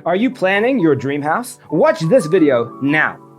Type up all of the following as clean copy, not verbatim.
Are you planning your dream house? Watch this video now.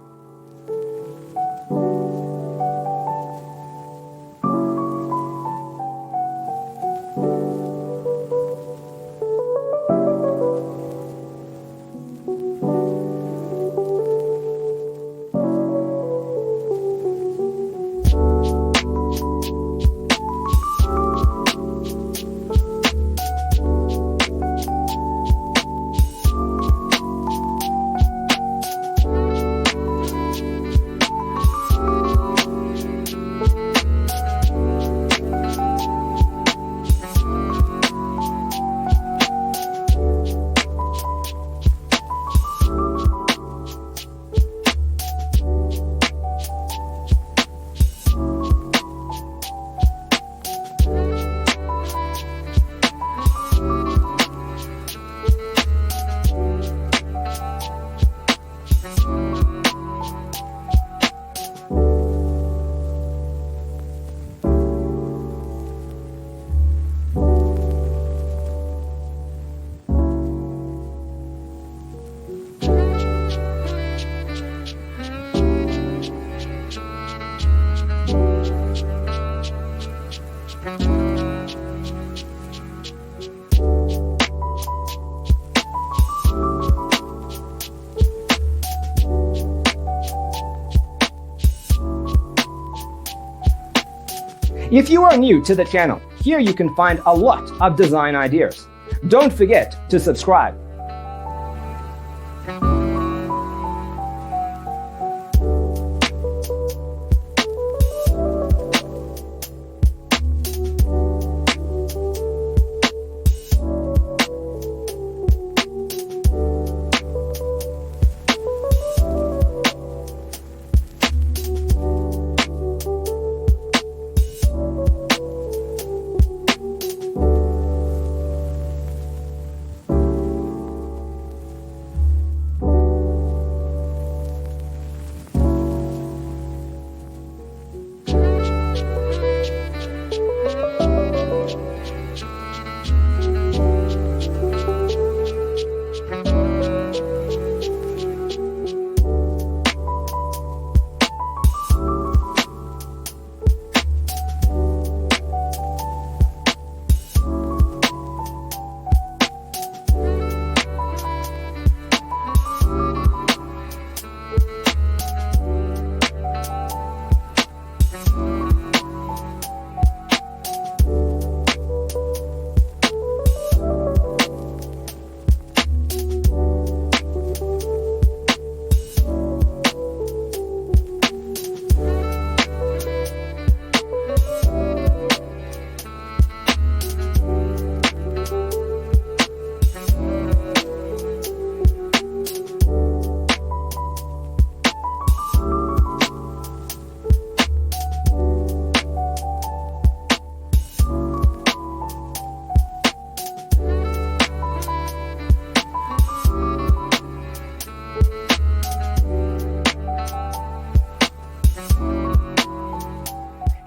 If you are new to the channel, here you can find a lot of design ideas. Don't forget to subscribe.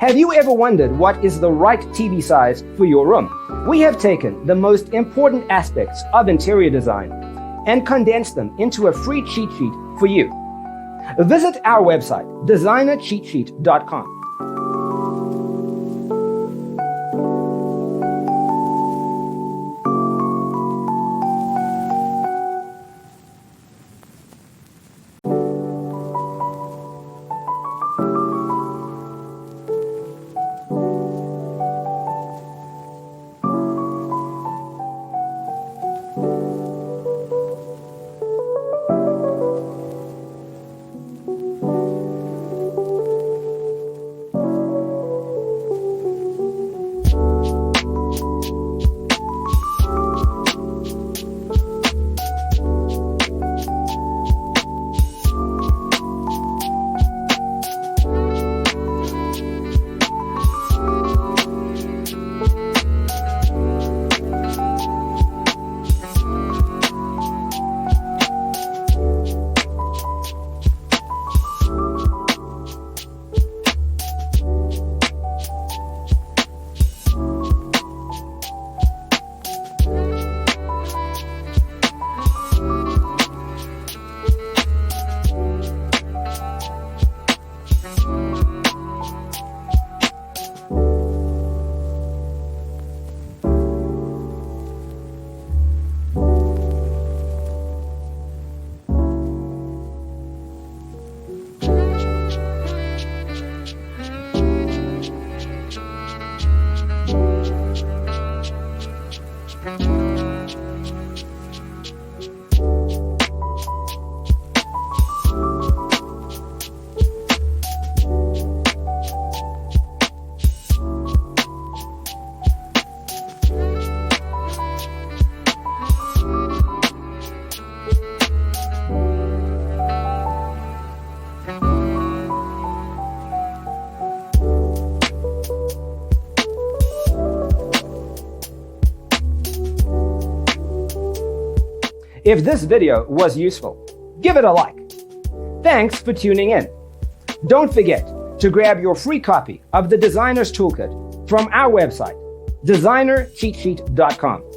Have you ever wondered what is the right TV size for your room? We have taken the most important aspects of interior design and condensed them into a free cheat sheet for you. Visit our website, designercheatsheet.com. If this video was useful, give it a like. Thanks for tuning in. Don't forget to grab your free copy of the Designer's Toolkit from our website, designercheatsheet.com.